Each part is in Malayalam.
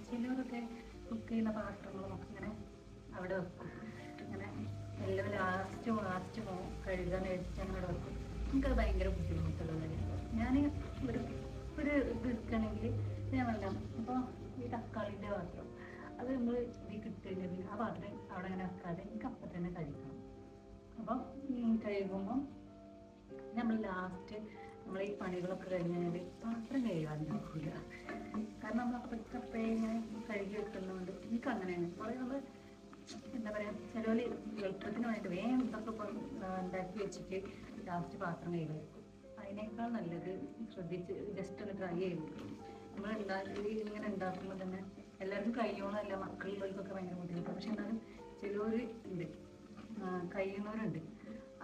ചിലവരൊക്കെ കുക്ക് ചെയ്യുന്ന പാത്രങ്ങളൊക്കെ ഇങ്ങനെ അവിടെ വെക്കും. ഇങ്ങനെ എല്ലാം ലാസ്റ്റ് കഴുകാൻ എടുത്ത് അങ്ങോട്ട് വെക്കും. എനിക്കത് ഭയങ്കര ബുദ്ധിമുട്ടുള്ള കാര്യമാണ്. ഞാൻ ഒരു ഇത് എടുക്കണമെങ്കിൽ ഞാൻ വെള്ളം അപ്പോൾ ഈ തക്കാളിൻ്റെ പാത്രം അത് നമ്മൾ ഇത് കിട്ടുകയാണെങ്കിൽ ആ പാത്രം അവിടെ അങ്ങനെ വെക്കാതെ എനിക്ക് അപ്പം തന്നെ കഴിക്കണം. അപ്പം കഴുകുമ്പം നമ്മൾ ലാസ്റ്റ് നമ്മൾ ഈ പണികളൊക്കെ കഴിഞ്ഞാൽ പാത്രം കഴുകാൻ നോക്കില്ല. കാരണം നമ്മൾ അപ്പോഴത്തെ ഇങ്ങനെ കഴുകി വെക്കുന്നതുകൊണ്ട് എനിക്ക് അങ്ങനെയാണ്. കുറേ നമ്മൾ എന്താ പറയുക, ചിലവർ എളുപ്പത്തിന് വേണ്ടി വേഗം ഇതൊക്കെ ഉണ്ടാക്കി വെച്ചിട്ട് ലാസ്റ്റ് പാത്രം കഴുകി വെക്കും. അതിനേക്കാൾ നല്ലത് ശ്രദ്ധിച്ച് ജസ്റ്റ് ഒന്ന് ട്രൈ ചെയ്തു. നമ്മൾ ഇങ്ങനെ ഉണ്ടാക്കുമ്പോൾ തന്നെ എല്ലാവർക്കും കഴിയണമെന്നല്ല, മക്കളുള്ളവർക്കൊക്കെ ഭയങ്കര ബുദ്ധിമുട്ടാണ്. പക്ഷെ എന്നാലും ചിലവർ ഉണ്ട് കഴിയുന്നവരുണ്ട്.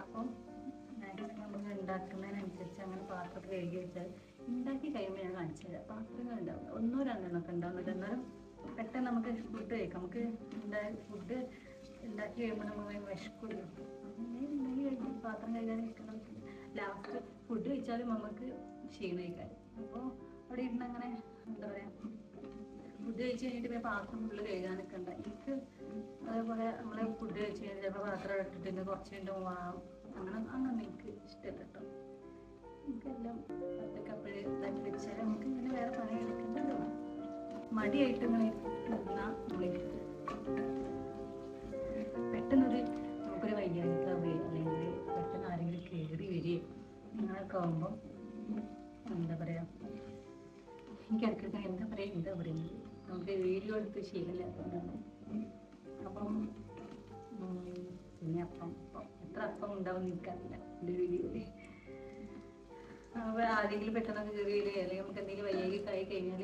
അപ്പം മാക്സിമം നമ്മൾ ഉണ്ടാക്കുന്നതിനനുസരിച്ച് അങ്ങനെ പാത്രത്തിൽ കഴുകി വെച്ചാൽ ഉണ്ടാക്കി കഴിയുമ്പോൾ ഞാൻ കാണിച്ചു തരാം. പാത്രങ്ങൾ ഉണ്ടാവും, 1-2 ഉണ്ടാവുന്നില്ല, എന്നാലും പെട്ടെന്ന് നമുക്ക് ഫുഡ് കഴിക്കാം. നമുക്ക് ഫുഡ് ഉണ്ടാക്കി കഴിയുമ്പോൾ നമുക്ക് വിശക്കുള്ളൂ. അങ്ങനെ ഉണ്ടാക്കി കഴിക്കും. പാത്രം കഴുകാൻ നിൽക്കണം. ലാസ്റ്റ് ഫുഡ് കഴിച്ചാലും നമുക്ക് ക്ഷീണം കഴിക്കാൻ. അപ്പോൾ അവിടെ ഇരുന്ന് അങ്ങനെ എന്താ പറയുക, ഫുഡ് കഴിച്ച് കഴിഞ്ഞിട്ട് പിന്നെ പാത്രം ഫുള്ള് കഴുകാനൊക്കെ ഉണ്ട്. എനിക്ക് അതേപോലെ നമ്മളെ ഫുഡ് കഴിച്ച് കഴിഞ്ഞാൽ ചിലപ്പോൾ പാത്രം ഇട്ടിട്ട് കുറച്ച് കഴിഞ്ഞിട്ട് പോകാം. അങ്ങനെ എനിക്ക് ഇഷ്ടമല്ല കേട്ടോ. നമുക്കെല്ലാം പത്തക്കപ്പഴ് ഇതാക്കി വെച്ചാൽ നമുക്ക് ഇങ്ങനെ വേറെ പണി എടുക്കണ്ടല്ലോ. മടിയായിട്ട് ഇങ്ങനെ നിന്നാൽ നമ്മളിഷ്ടം. പെട്ടെന്നൊരു നമുക്കൊരു വൈകാരിക്കാവുകയോ അല്ലെങ്കിൽ പെട്ടെന്ന് ആരെങ്കിലും കയറി വരികയോ അങ്ങനെയൊക്കെ ആകുമ്പോൾ എന്താ പറയുക, എനിക്ക് ഇടയ്ക്കൊക്കെ എന്താ പറയുന്നത് നമുക്ക് വീഡിയോ എടുത്ത് ശീലമില്ലാത്തതുകൊണ്ടാണ്. അപ്പം പിന്നെ അപ്പം എത്ര അപ്പം ഉണ്ടാവും എനിക്കറിയില്ല എൻ്റെ വീഡിയോയിൽ. അപ്പോൾ ആരെങ്കിലും പെട്ടെന്നൊക്കെ കയറി വരിക അല്ലെങ്കിൽ നമുക്ക് എന്തെങ്കിലും വയ്യായികയൊക്കെ ആയി കഴിഞ്ഞാൽ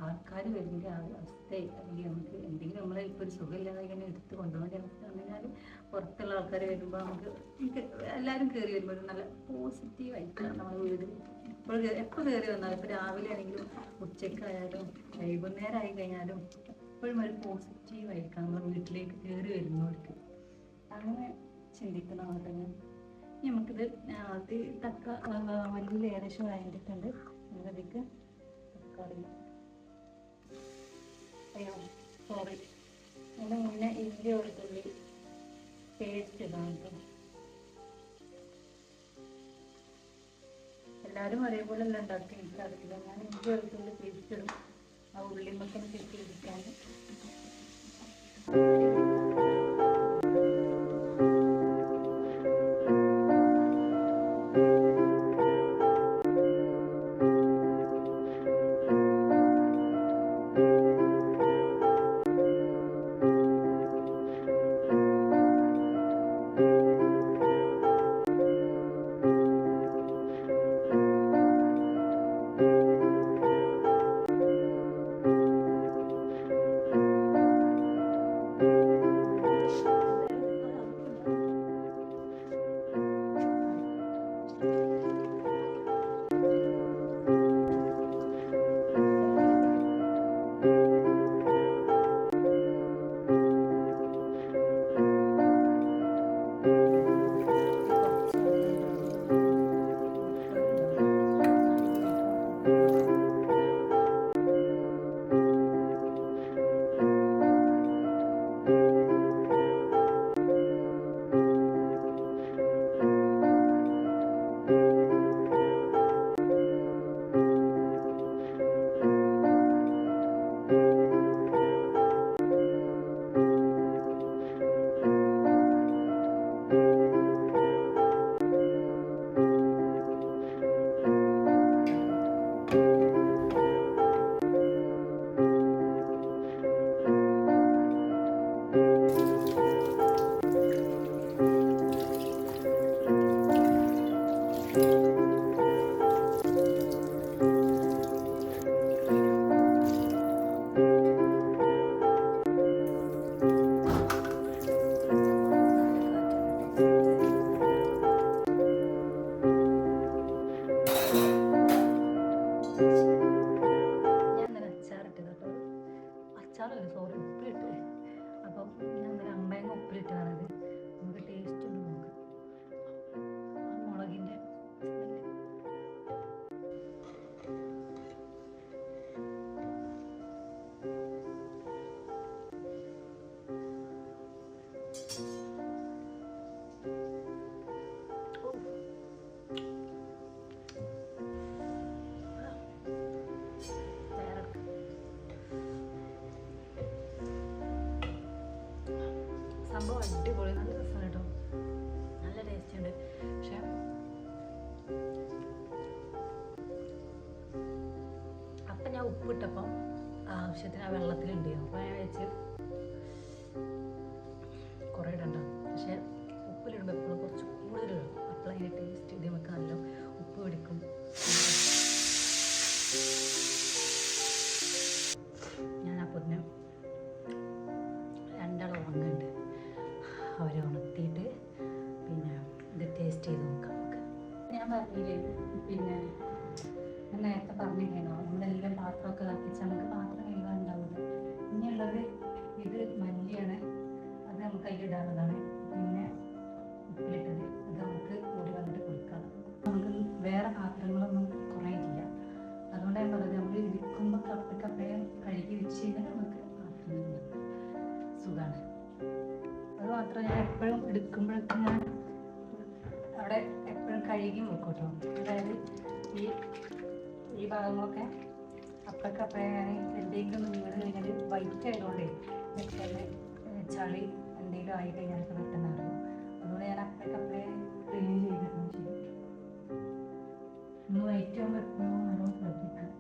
ആൾക്കാർ വരുന്ന അവസ്ഥയായി, അല്ലെങ്കിൽ നമുക്ക് എന്തെങ്കിലും നമ്മളെ ഇപ്പോൾ ഒരു സുഖമില്ലാതെ ഇങ്ങനെ എടുത്ത് കൊണ്ടുപോകേണ്ട അവസ്ഥ വന്നാൽ പുറത്തുള്ള ആൾക്കാർ വരുമ്പോൾ നമുക്ക് എല്ലാവരും കയറി വരുമ്പോൾ ഒരു നല്ല പോസിറ്റീവായിട്ടാണ് നമ്മുടെ വീട് എപ്പോൾ കയറി വന്നാലും. ഇപ്പോൾ രാവിലെ ആണെങ്കിലും ഉച്ചയ്ക്കായാലും വൈകുന്നേരം ആയി കഴിഞ്ഞാലും എപ്പോഴും ഒരു പോസിറ്റീവായിരിക്കണം നമ്മുടെ വീട്ടിലേക്ക് കയറി വരുന്നവർക്ക്. അങ്ങനെ ചിന്തിക്കുന്ന ആളുകൾ. നമുക്കിത് വലിയ ഏകദേശം വേണ്ടിയിട്ടുണ്ട്. അതിലേക്ക് തക്കാളി, അയ്യോ സോറി, അതിന് മുന്നേ ഇഞ്ചി വെളുത്തുള്ളി പേസ്റ്റ് ഇടാം കേട്ടോ. എല്ലാവരും ഒരേപോലെ എല്ലാം ഉണ്ടാക്കി എനിക്കറിയില്ല. ഞാൻ ഇഞ്ചി വെളുത്തുള്ളി പേസ്റ്റ് ഇടും ആ ഉള്ളിമൊക്കെ കിട്ടി ഇരിക്കാൻ. അച്ചാറല്ല, സോറി, ഉപ്പിലിട്ട്. അപ്പം ഞാൻ ഒരു അമ്പയങ്ങ ഉപ്പിലിട്ടതാണത്. നമുക്ക് ടേസ്റ്റ് ഒന്ന് നോക്കാം. ആ മുളകിൻ്റെ സംഭവം അടിപൊളി, നല്ല രസമാണ് കേട്ടോ, നല്ല ടേസ്റ്റ് ഉണ്ട്. പക്ഷെ അപ്പം ഞാൻ ഉപ്പിട്ടപ്പം ആവശ്യത്തിന് ആ വെള്ളത്തിലുണ്ട്. അപ്പം ഞാൻ വെച്ച് കുറേ ഇടണ്ട, പക്ഷെ ഉപ്പിലിടുമ്പോൾ എപ്പോഴും കുറച്ച് കൂടുതൽ ഇടും. അപ്പോൾ അതിൻ്റെ ടേസ്റ്റ് ഇത് നമുക്ക് നല്ല ഉപ്പ് പിടിക്കും. ഞാൻ അപ്പോൾ 2 ഉണങ്ങുന്നുണ്ട്, അവരെ ഉണക്കി ഞാൻ പറഞ്ഞില്ലേ പിന്നെ ഞാൻ നേരത്തെ പറഞ്ഞില്ലേനോ നമ്മളെല്ലാം പാത്രമൊക്കെ ഇതാക്കിച്ച് നമുക്ക് പാത്രം കഴുകാൻ ഉണ്ടാവില്ല. ഇനിയുള്ളത് ഇത് മല്ലിയാണ്, അത് നമുക്ക് അതിലിടാനുള്ളതാണ്. പിന്നെ ഉപ്പിലിട്ടത് അത് നമുക്ക് ഓടി വന്നിട്ട് കൊടുക്കാം. നമുക്ക് വേറെ പാത്രങ്ങളൊന്നും കുറേ ഇല്ല. അതുകൊണ്ട് ഞാൻ പറഞ്ഞത് നമ്മൾ ഇരിക്കുമ്പോൾ കപ്പയും കഴുകി വെച്ച് കഴിഞ്ഞാൽ നമുക്ക് സുഖമാണ്. അത് മാത്രം ഞാൻ എപ്പോഴും എടുക്കുമ്പോഴൊക്കെ ഞാൻ അവിടെ എപ്പോഴും കഴുകി വെക്കും കേട്ടോ. അതായത് ഈ ഭാഗങ്ങളൊക്കെ അപ്പക്കപ്പഴ ഞാൻ എന്തെങ്കിലും നിങ്ങൾ കഴിഞ്ഞാൽ വൈറ്റ് ആയതുകൊണ്ടേ ചളി എന്തെങ്കിലും ആയി കഴിഞ്ഞാൽ പെട്ടെന്ന് അറിയും. അതുകൊണ്ട് ഞാൻ അപ്പക്കപ്പഴ ക്ലീൻ ചെയ്തിരുന്നു ചെയ്യും. ഒന്ന് വൈറ്റ് ആകുമ്പോൾ എപ്പോഴും നല്ലോണം ശ്രദ്ധിക്കാം.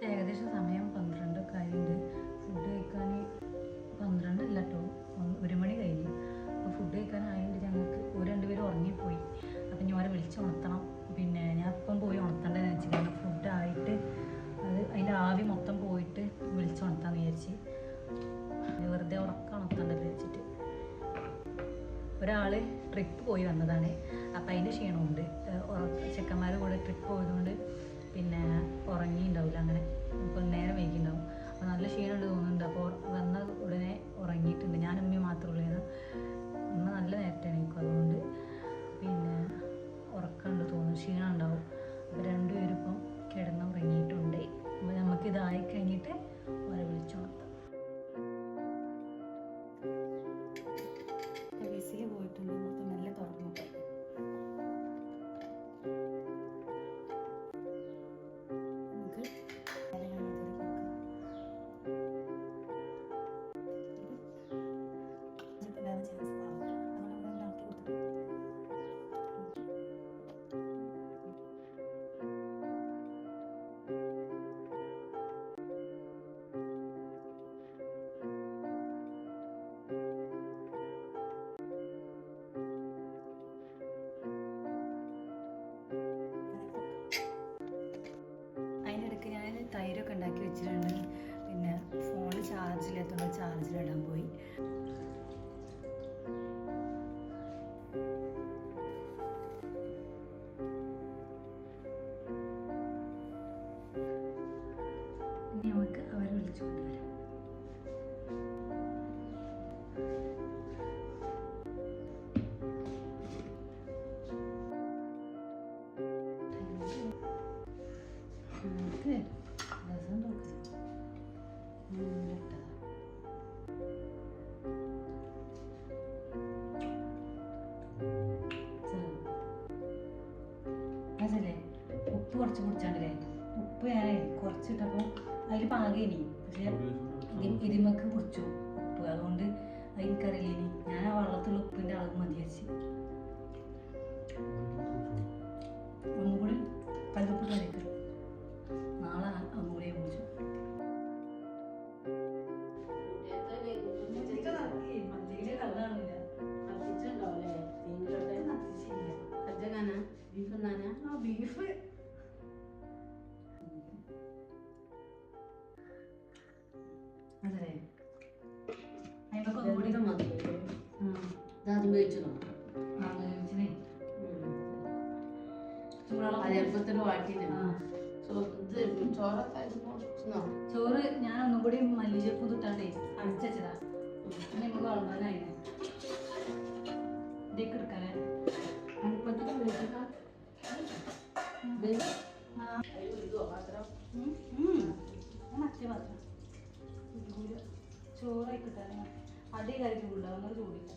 ഏകദേശം സമയം 12 ഒക്കെ ആയിട്ടുണ്ട്. ഫുഡ് കഴിക്കാൻ 12 അല്ല കേട്ടോ, 1 മണി കഴിഞ്ഞു. അപ്പോൾ ഫുഡ് കഴിക്കാനായിട്ട് ഞങ്ങൾക്ക് രണ്ടുപേരും ഉറങ്ങിപ്പോയി. അപ്പം ഞാൻ അവരെ വിളിച്ച് ഉണർത്തണം. പിന്നെ ഞാൻ ഇപ്പം പോയി ഉണർത്തേണ്ടതെന്ന് വെച്ചാൽ കാരണം ഫുഡായിട്ട് അത് അതിൻ്റെ ആവി മൊത്തം പോയിട്ട് വിളിച്ച് ഉണർത്താമെന്ന് വിചാരിച്ച്. വെറുതെ ഉറക്കം ഉണർത്തേണ്ടത് വെച്ചിട്ട് ഒരാൾ ട്രിപ്പ് പോയി വന്നതാണ്. അപ്പം അതിൻ്റെ ക്ഷീണമുണ്ട്. ചെക്കന്മാരുടെ കൂടെ ട്രിപ്പ് പോയതുകൊണ്ട് പിന്നെ ഉറങ്ങിയിട്ടുണ്ടാവില്ല. അങ്ങനെ ഇപ്പോൾ നേരം വൈകിയിട്ടുണ്ടാവും. അപ്പോൾ നല്ല ക്ഷീണമുണ്ട് തോന്നുന്നുണ്ട്. അപ്പോൾ വന്ന ഉടനെ ഉറങ്ങിയിട്ടുണ്ട്. ഞാൻ ഉമ്മ മാത്രമേ ഉള്ളൂ. ഉമ്മ നല്ല നേരത്തെ എണീക്കും. അതുകൊണ്ട് പിന്നെ ഉറക്കമുണ്ട് തോന്നുന്നു, ക്ഷീണം ഉണ്ടാവും. അപ്പോൾ രണ്ടുപേരും ഇപ്പം കിടന്നുറങ്ങിയിട്ടുണ്ട്. അപ്പോൾ നമുക്കിതായി കഴിഞ്ഞിട്ട് അവരെ വിളിച്ചുണർത്താം. വിസിൽ പോയിട്ടുണ്ട്. മൊത്തം നല്ല തുറന്നു. തൈരൊക്കെ ഉണ്ടാക്കി വെച്ചിട്ടുണ്ട്. പിന്നെ ഫോണിൽ ചാർജില്ലാത്തതുകൊണ്ട് ചാർജിലിടാൻ പോയി. ഇനി നമുക്ക് അവരെ വിളിച്ചു കൊണ്ടുവരാം. മനസ്സിലേ ഉപ്പ് കുറച്ച് കുടിച്ചാണ്ടല്ലേ. ഉപ്പ് ഞാൻ കുറച്ചിട്ടപ്പോൾ അതിൽ പാകേനി, പക്ഷെ ഇതിമക്ക് കുറിച്ചു ഉപ്പ്. അതുകൊണ്ട് എനിക്കറിയില്ലേനി. ഞാൻ ആ വെള്ളത്തിലുള്ള ഉപ്പിൻ്റെ അളവ് മതി വെച്ച് ഒന്നുകൂടി കല്ലുപ്പ് കറിക്ക് നാളെ ഒന്നുകൂടി കുടിച്ചു. ബീഫ് അതല്ലേ ചോറ് ഞാൻ ഒന്നും കൂടി മല്ലിച്ചപ്പ് തൊട്ടാണ്ടേ അടിച്ചതാ. നമുക്ക് വളർന്നാനായി ഇതൊക്കെ എടുക്കാനേ ചോറായി കിട്ടാൻ അടി കറിക്ക് ഉണ്ടാവും. ഒന്നും ചൂടില്ല.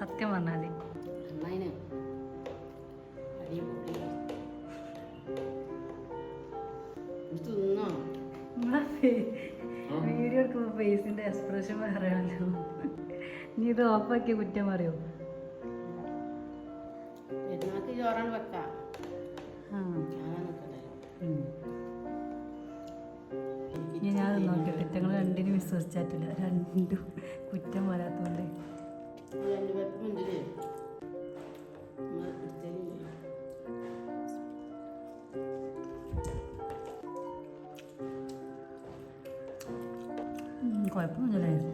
സത്യം പറഞ്ഞാൽ അമ്മേനെ അടിപൊളി തിന്നോ വീഡിയോ എടുക്കുമ്പോൾ ഫേസിന്റെ എക്സ്പ്രഷൻ പറയാമല്ലോ. നീ ഇത് ഓഫാക്കിയ കുറ്റം പറയോ? പെരുന്നാൾക്ക് ചോറാണ് വെക്കാം. ഞാൻ നോക്കിയിട്ട് ഞങ്ങൾ രണ്ടിനും വിശ്വസിച്ചിട്ടില്ല. രണ്ടും കുറ്റം വരാത്തോണ്ട് കുഴപ്പമൊന്നുമില്ലായിരുന്നു.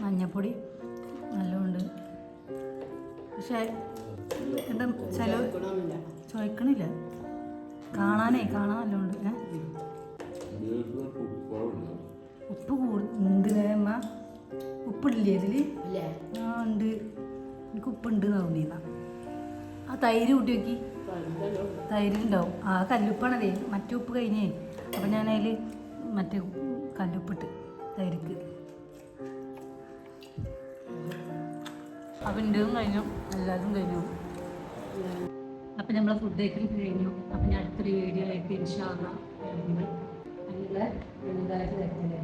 മഞ്ഞപ്പൊടി നല്ലോണ്ട്, പക്ഷേ എന്താ ചില ചോദിക്കണില്ല. കാണാൻ നല്ലോണ്ട്. ഉപ്പ് എന്തിനാ അമ്മ? ഉപ്പിടില്ലേ ഇതിൽ? ആ ഉണ്ട്, എനിക്ക് ഉപ്പുണ്ട് തോന്നിയതാ. ആ തൈര് കൂട്ടി നോക്കി, തൈരുണ്ടാവും. ആ കല്ലുപ്പാണതേ, മറ്റേ ഉപ്പ് കഴിഞ്ഞേ. അപ്പം ഞാനതിൽ മറ്റേ കല്ലുപ്പിട്ട് തൈർക്ക്. അപ്പം എൻ്റെതും കഴിഞ്ഞു, എല്ലാതും കഴിഞ്ഞു. അപ്പം നമ്മളെ ഫുഡ് കഴിക്കൽ കഴിഞ്ഞു. അപ്പം ഞാൻ അടുത്തൊരു വീഡിയോ ആയിട്ട് ഇൻഷാ അല്ലാഹ് നല്ല എന്തായിട്ട് തരത്തില്ലേ.